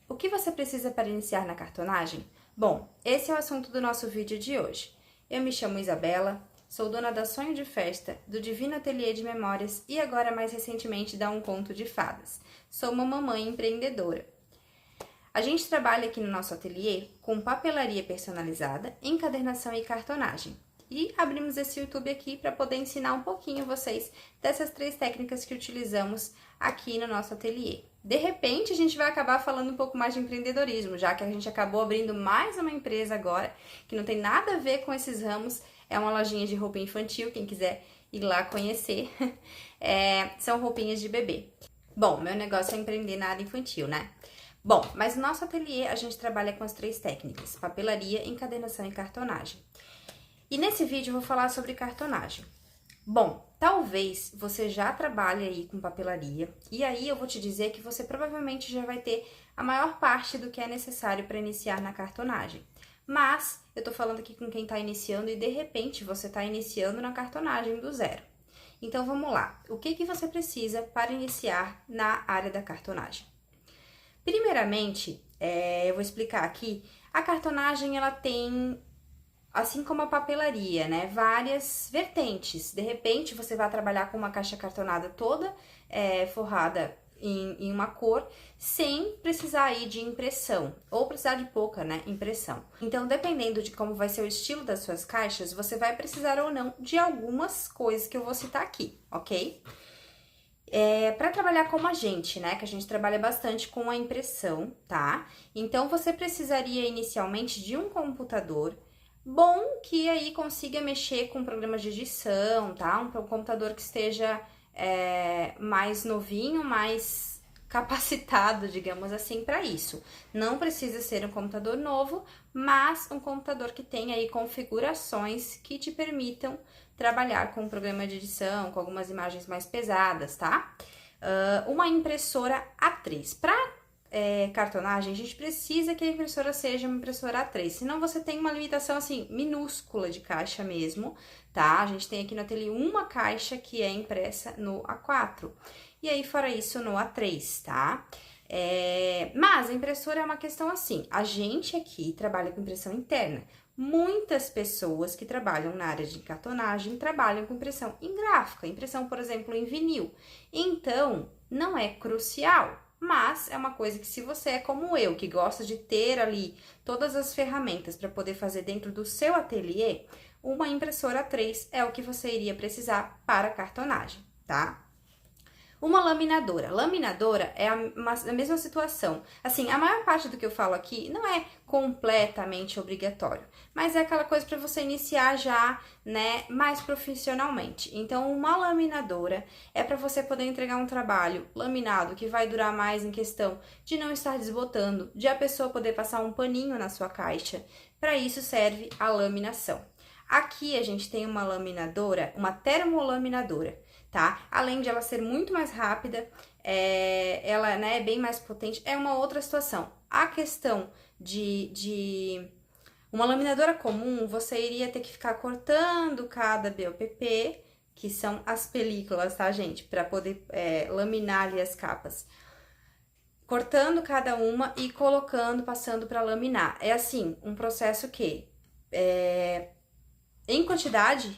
O que você precisa para iniciar na cartonagem? Bom, esse é o assunto do nosso vídeo de hoje. Eu me chamo Isabela, sou dona da Sonho de Festa, do Divino Ateliê de Memórias e agora mais recentemente da Um Conto de Fadas. Sou uma mamãe empreendedora. A gente trabalha aqui no nosso ateliê com papelaria personalizada, encadernação e cartonagem. E abrimos esse YouTube aqui para poder ensinar um pouquinho vocês dessas 3 técnicas que utilizamos aqui no nosso ateliê. De repente, a gente vai acabar falando um pouco mais de empreendedorismo, já que a gente acabou abrindo mais uma empresa agora, que não tem nada a ver com esses ramos, é uma lojinha de roupa infantil, quem quiser ir lá conhecer, são roupinhas de bebê. Bom, meu negócio é empreender na área infantil, né? Bom, mas no nosso ateliê a gente trabalha com as 3 técnicas, papelaria, encadernação e cartonagem. E nesse vídeo eu vou falar sobre cartonagem. Bom, talvez você já trabalhe aí com papelaria, e aí eu vou te dizer que você provavelmente já vai ter a maior parte do que é necessário para iniciar na cartonagem. Mas eu tô falando aqui com quem tá iniciando e de repente você tá iniciando na cartonagem do zero. Então vamos lá, o que você precisa para iniciar na área da cartonagem? Primeiramente, eu vou explicar aqui, a cartonagem ela tem, assim como a papelaria, né, várias vertentes. De repente, você vai trabalhar com uma caixa cartonada toda forrada em uma cor, sem precisar aí de impressão, ou precisar de pouca, né, impressão. Então, dependendo de como vai ser o estilo das suas caixas, você vai precisar ou não de algumas coisas que eu vou citar aqui, ok? Para trabalhar como agente, né, que a gente trabalha bastante com a impressão, tá? Então, você precisaria inicialmente de um computador bom que aí consiga mexer com programas de edição, tá? Um computador que esteja mais novinho, mais capacitado, digamos assim, para isso. Não precisa ser um computador novo, mas um computador que tenha aí configurações que te permitam trabalhar com um programa de edição, com algumas imagens mais pesadas, tá? Uma impressora A3. Para cartonagem, a gente precisa que a impressora seja uma impressora A3, senão você tem uma limitação, assim, minúscula de caixa mesmo, tá? A gente tem aqui no ateliê uma caixa que é impressa no A4, e aí fora isso no A3, tá? Mas a impressora é uma questão assim, a gente aqui trabalha com impressão interna, muitas pessoas que trabalham na área de cartonagem trabalham com impressão em gráfica, impressão, por exemplo, em vinil, então não é crucial. Mas é uma coisa que se você é como eu, que gosta de ter ali todas as ferramentas para poder fazer dentro do seu ateliê, uma impressora 3 é o que você iria precisar para cartonagem, tá? Uma laminadora. Laminadora é a mesma situação. Assim, a maior parte do que eu falo aqui não é completamente obrigatório, mas é aquela coisa para você iniciar já, né, mais profissionalmente. Então, uma laminadora é para você poder entregar um trabalho laminado que vai durar mais em questão de não estar desbotando, de a pessoa poder passar um paninho na sua caixa. Para isso serve a laminação. Aqui a gente tem uma laminadora, uma termolaminadora, tá? Além de ela ser muito mais rápida, ela, né, é bem mais potente, é uma outra situação. A questão de uma laminadora comum, você iria ter que ficar cortando cada BOPP, que são as películas, tá, gente? Para poder laminar ali as capas. Cortando cada uma e colocando, passando para laminar. É assim, um processo que em quantidade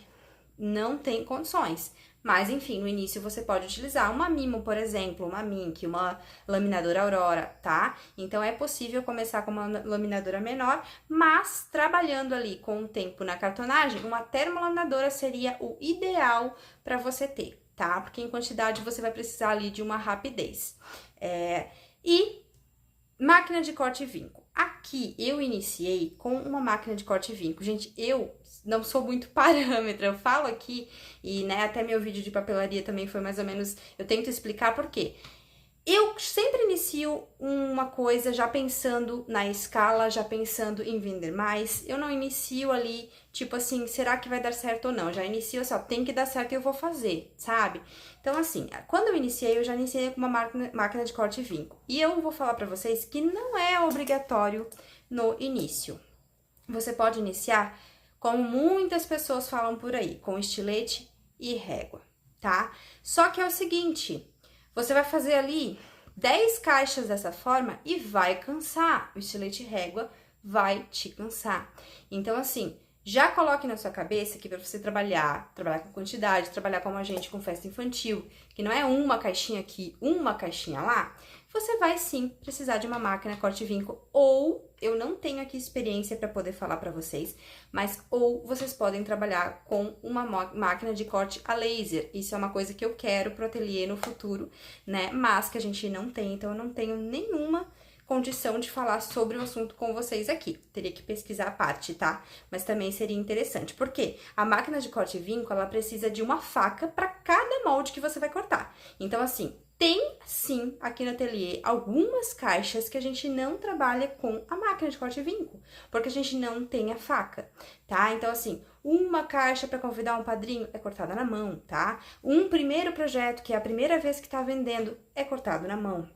não tem condições, mas enfim, no início você pode utilizar uma Mimo, por exemplo, uma Mink, uma laminadora Aurora, tá? Então é possível começar com uma laminadora menor, mas trabalhando ali com o tempo na cartonagem, uma termolaminadora seria o ideal para você ter, tá? Porque em quantidade você vai precisar ali de uma rapidez. E máquina de corte e vinco. Aqui eu iniciei com uma máquina de corte e vinco. Gente, eu não sou muito parâmetro, eu falo aqui, e né, até meu vídeo de papelaria também foi mais ou menos, eu tento explicar por quê. Eu sempre inicio uma coisa já pensando na escala, já pensando em vender mais. Eu não inicio ali, tipo assim, será que vai dar certo ou não? Eu já inicio assim, ó, tem que dar certo e eu vou fazer, sabe? Então, assim, quando eu já iniciei com uma máquina de corte e vinco. E eu vou falar pra vocês que não é obrigatório no início. Você pode iniciar, como muitas pessoas falam por aí, com estilete e régua, tá? Só que é o seguinte, você vai fazer ali 10 caixas dessa forma e vai cansar. O estilete régua vai te cansar. Então, assim, já coloque na sua cabeça que para você trabalhar com quantidade, trabalhar como agente com festa infantil, que não é uma caixinha aqui, uma caixinha lá, você vai sim precisar de uma máquina corte-vinco, ou eu não tenho aqui experiência para poder falar para vocês, mas ou vocês podem trabalhar com uma máquina de corte a laser. Isso é uma coisa que eu quero pro ateliê no futuro, né? Mas que a gente não tem, então eu não tenho nenhuma condição de falar sobre o assunto com vocês aqui. Teria que pesquisar a parte, tá? Mas também seria interessante, porque a máquina de corte vinco, ela precisa de uma faca para cada molde que você vai cortar. Então, assim, tem sim aqui no ateliê algumas caixas que a gente não trabalha com a máquina de corte vinco, porque a gente não tem a faca, tá? Então, assim, uma caixa para convidar um padrinho é cortada na mão, tá? Um primeiro projeto, que é a primeira vez que tá vendendo, é cortado na mão.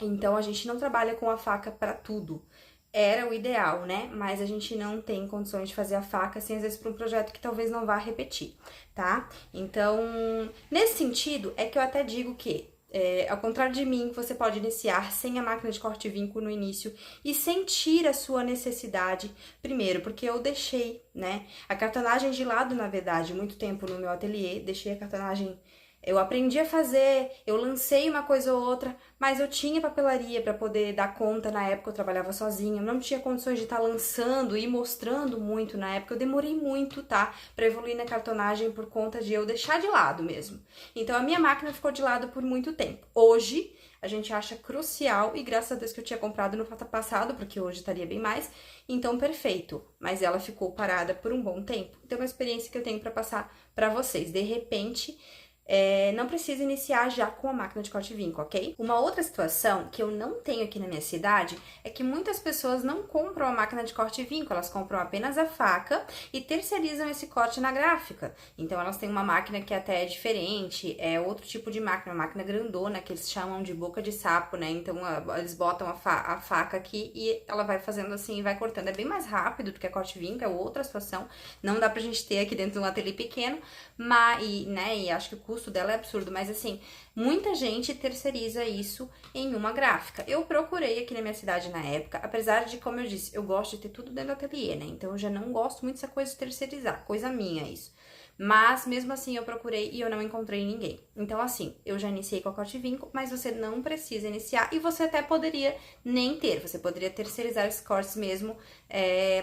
Então, a gente não trabalha com a faca para tudo. Era o ideal, né? Mas a gente não tem condições de fazer a faca, assim, às vezes, para um projeto que talvez não vá repetir, tá? Então, nesse sentido, é que eu até digo que, ao contrário de mim, você pode iniciar sem a máquina de corte vinco no início e sentir a sua necessidade, primeiro, porque eu deixei, né, a cartonagem de lado, na verdade, muito tempo no meu ateliê, deixei a cartonagem. Eu aprendi a fazer, eu lancei uma coisa ou outra, mas eu tinha papelaria para poder dar conta. Na época eu trabalhava sozinha, eu não tinha condições de estar lançando e mostrando muito na época. Eu demorei muito, tá, para evoluir na cartonagem por conta de eu deixar de lado mesmo. Então a minha máquina ficou de lado por muito tempo. Hoje a gente acha crucial, e graças a Deus que eu tinha comprado no passado, porque hoje estaria bem mais, então perfeito. Mas ela ficou parada por um bom tempo. Então é uma experiência que eu tenho para passar para vocês. De repente, não precisa iniciar já com a máquina de corte vinco, ok? Uma outra situação que eu não tenho aqui na minha cidade é que muitas pessoas não compram a máquina de corte vinco, elas compram apenas a faca e terceirizam esse corte na gráfica. Então elas têm uma máquina que até é diferente, é outro tipo de máquina, uma máquina grandona que eles chamam de boca de sapo, né? Então eles botam a faca aqui e ela vai fazendo assim e vai cortando. É bem mais rápido do que a corte vinco, é outra situação. Não dá pra gente ter aqui dentro de um ateliê pequeno, mas, e acho que o custo dela é absurdo, mas assim, muita gente terceiriza isso em uma gráfica. Eu procurei aqui na minha cidade na época, apesar de, como eu disse, eu gosto de ter tudo dentro do ateliê, né? Então eu já não gosto muito dessa coisa de terceirizar, coisa minha isso. Mas mesmo assim eu procurei e eu não encontrei ninguém. Então assim, eu já iniciei com a corte vinco, mas você não precisa iniciar e você até poderia nem ter, você poderia terceirizar os cortes mesmo,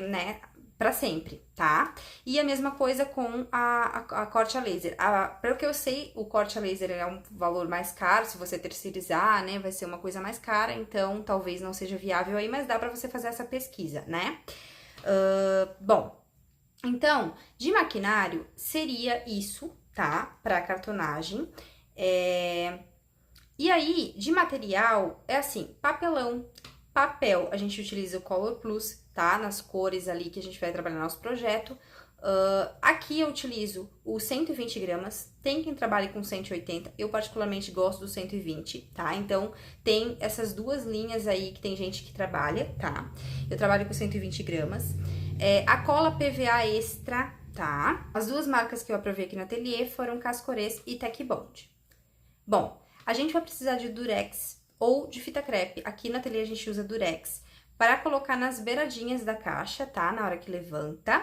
né, para sempre, tá? E a mesma coisa com a corte a laser. Pelo que eu sei, o corte a laser é um valor mais caro, se você terceirizar, né, vai ser uma coisa mais cara, então talvez não seja viável aí, mas dá pra você fazer essa pesquisa, né? Bom, então, de maquinário, seria isso, tá? Pra cartonagem. E aí, de material, é assim, papelão, papel, a gente utiliza o Color Plus, tá? Nas cores ali que a gente vai trabalhar no nosso projeto. Aqui eu utilizo o 120 gramas, tem quem trabalhe com 180, eu particularmente gosto do 120, tá? Então, tem essas duas linhas aí que tem gente que trabalha, tá? Eu trabalho com 120 gramas. A cola PVA extra, tá? As duas marcas que eu aprovei aqui no ateliê foram Cascorês e Tech Bond. Bom, a gente vai precisar de durex ou de fita crepe. Aqui no ateliê a gente usa durex para colocar nas beiradinhas da caixa, tá? Na hora que levanta.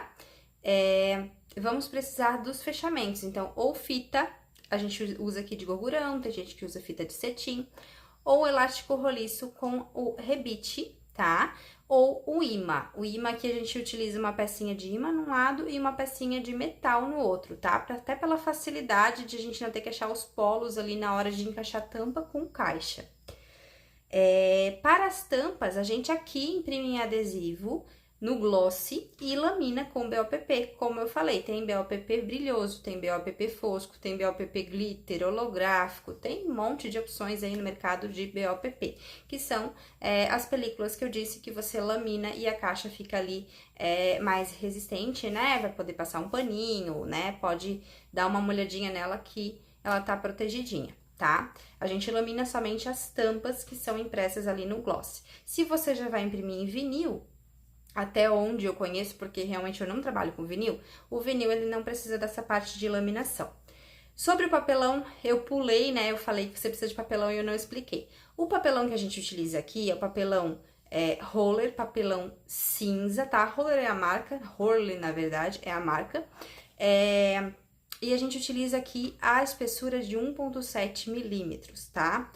Vamos precisar dos fechamentos. Então, ou fita, a gente usa aqui de gorgurão, tem gente que usa fita de cetim, ou elástico roliço com o rebite, tá? Ou o imã. O imã aqui a gente utiliza uma pecinha de imã num lado e uma pecinha de metal no outro, tá? Até pela facilidade de a gente não ter que achar os polos ali na hora de encaixar tampa com caixa. Para as tampas, a gente aqui imprime em adesivo no gloss e lamina com BOPP. Como eu falei, tem BOPP brilhoso, tem BOPP fosco, tem BOPP glitter, holográfico, tem um monte de opções aí no mercado de BOPP, que são as películas que eu disse que você lamina e a caixa fica ali mais resistente, né? Vai poder passar um paninho, né? Pode dar uma molhadinha nela que ela tá protegidinha, tá? A gente lamina somente as tampas que são impressas ali no gloss. Se você já vai imprimir em vinil, até onde eu conheço, porque realmente eu não trabalho com vinil, o vinil ele não precisa dessa parte de laminação. Sobre o papelão, eu pulei, né? Eu falei que você precisa de papelão e eu não expliquei. O papelão que a gente utiliza aqui é o papelão Roller, papelão cinza, tá? Roller é a marca, Roller, na verdade, é a marca. E a gente utiliza aqui a espessura de 1,7 milímetros, tá?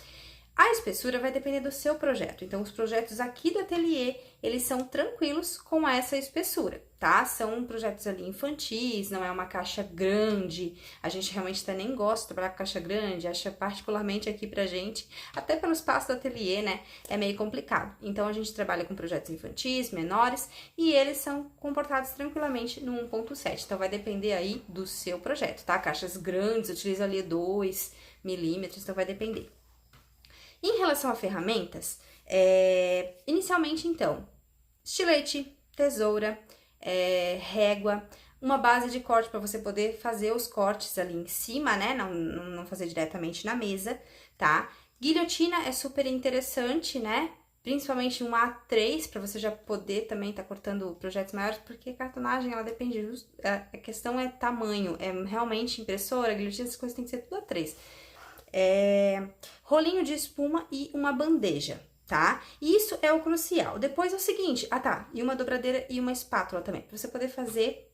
A espessura vai depender do seu projeto. Então, os projetos aqui do ateliê, eles são tranquilos com essa espessura, tá? São projetos ali infantis, não é uma caixa grande. A gente realmente até nem gosta de trabalhar com caixa grande, acha particularmente aqui pra gente, até pelo espaço do ateliê, né? É meio complicado. Então, a gente trabalha com projetos infantis, menores, e eles são comportados tranquilamente no 1,7. Então, vai depender aí do seu projeto, tá? Caixas grandes, utiliza ali 2 milímetros, então vai depender. Em relação a ferramentas, inicialmente então, estilete, tesoura, régua, uma base de corte para você poder fazer os cortes ali em cima, né? Não fazer diretamente na mesa, tá? Guilhotina é super interessante, né? Principalmente um A3, para você já poder também estar cortando projetos maiores, porque cartonagem, ela depende, a questão é tamanho, é realmente impressora, guilhotina, essas coisas tem que ser tudo A3. Rolinho de espuma e uma bandeja, tá? Isso é o crucial. Depois é o seguinte, e uma dobradeira e uma espátula também, pra você poder fazer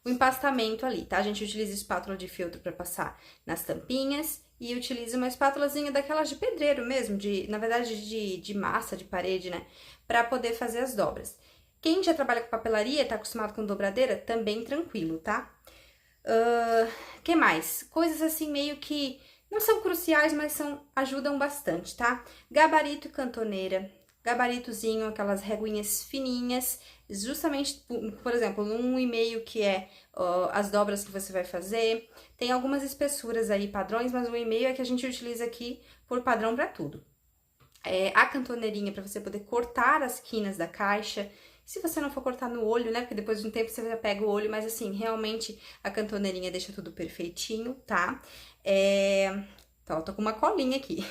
o empastamento ali, tá? A gente utiliza espátula de feltro pra passar nas tampinhas e utiliza uma espátulazinha daquelas de pedreiro mesmo, na verdade de massa, de parede, né? Pra poder fazer as dobras. Quem já trabalha com papelaria, tá acostumado com dobradeira, também tranquilo, tá? Que mais? Coisas assim meio que não são cruciais, mas ajudam bastante, tá? Gabarito e cantoneira, gabaritozinho, aquelas reguinhas fininhas, justamente, por exemplo, no 1,5 que é as dobras que você vai fazer. Tem algumas espessuras aí, padrões, mas o 1,5 é que a gente utiliza aqui por padrão para tudo. A cantoneirinha para você poder cortar as quinas da caixa. Se você não for cortar no olho, né? Porque depois de um tempo você já pega o olho, mas assim, realmente a cantoneirinha deixa tudo perfeitinho, tá? Então, eu tô com uma colinha aqui.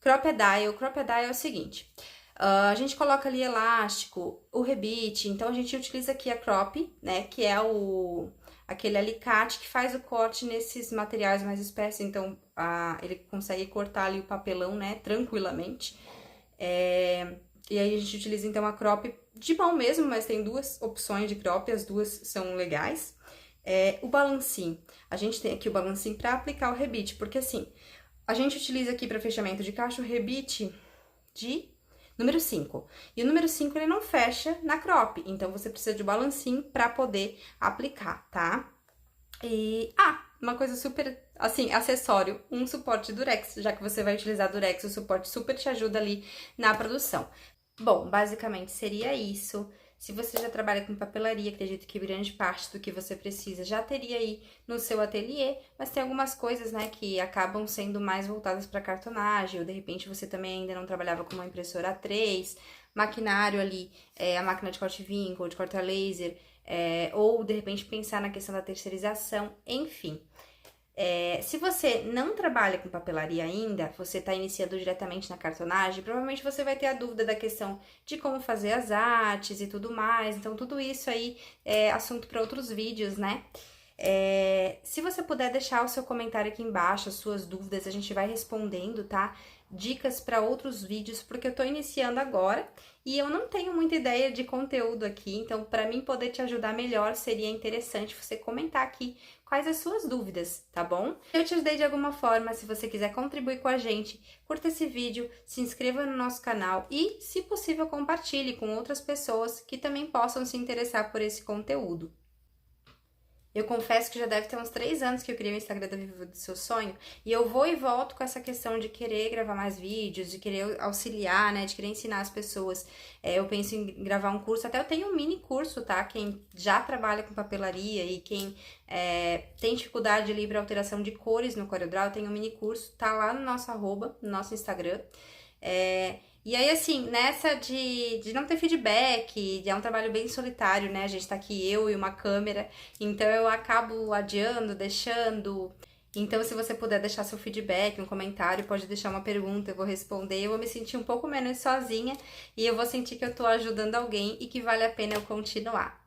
Crop-a-dile. Crop-a-dile é o seguinte. A gente coloca ali elástico, o rebite, então a gente utiliza aqui a crop, né? Que é aquele alicate que faz o corte nesses materiais mais espessos, então ele consegue cortar ali o papelão, né? Tranquilamente. E aí a gente utiliza então a crop de mão mesmo, mas tem duas opções de crop, as duas são legais. O balancinho, a gente tem aqui o balancinho para aplicar o rebite, porque assim, a gente utiliza aqui para fechamento de caixa o rebite de número 5. E o número 5 ele não fecha na crop, então você precisa de balancinho para poder aplicar, tá? E, uma coisa super, assim, acessório, um suporte durex, já que você vai utilizar durex, o suporte super te ajuda ali na produção. Bom, basicamente seria isso. Se você já trabalha com papelaria, acredito que grande parte do que você precisa já teria aí no seu ateliê, mas tem algumas coisas, né, que acabam sendo mais voltadas para cartonagem, ou de repente você também ainda não trabalhava com uma impressora A3, maquinário ali, a máquina de corte vinco, de corte a laser, ou de repente pensar na questão da terceirização, enfim. Se você não trabalha com papelaria ainda, você está iniciando diretamente na cartonagem, provavelmente você vai ter a dúvida da questão de como fazer as artes e tudo mais, então tudo isso aí é assunto para outros vídeos, né? Se você puder deixar o seu comentário aqui embaixo, as suas dúvidas, a gente vai respondendo, tá? Dicas para outros vídeos, porque eu tô iniciando agora e eu não tenho muita ideia de conteúdo aqui, então para mim poder te ajudar melhor, seria interessante você comentar aqui quais as suas dúvidas, tá bom? Eu te ajudei de alguma forma, se você quiser contribuir com a gente, curta esse vídeo, se inscreva no nosso canal e, se possível, compartilhe com outras pessoas que também possam se interessar por esse conteúdo. Eu confesso que já deve ter uns 3 anos que eu criei o Instagram da Viva do Seu Sonho, e eu vou e volto com essa questão de querer gravar mais vídeos, de querer auxiliar, né, de querer ensinar as pessoas. Eu penso em gravar um curso, até eu tenho um mini curso, tá? Quem já trabalha com papelaria e quem tem dificuldade ali para alteração de cores no CorelDRAW, eu tenho um mini curso, tá lá no nosso arroba, no nosso Instagram. E aí, assim, nessa de não ter feedback, é um trabalho bem solitário, né? A gente tá aqui, eu e uma câmera, então eu acabo adiando, deixando. Então, se você puder deixar seu feedback, um comentário, pode deixar uma pergunta, eu vou responder, eu vou me sentir um pouco menos sozinha e eu vou sentir que eu tô ajudando alguém e que vale a pena eu continuar.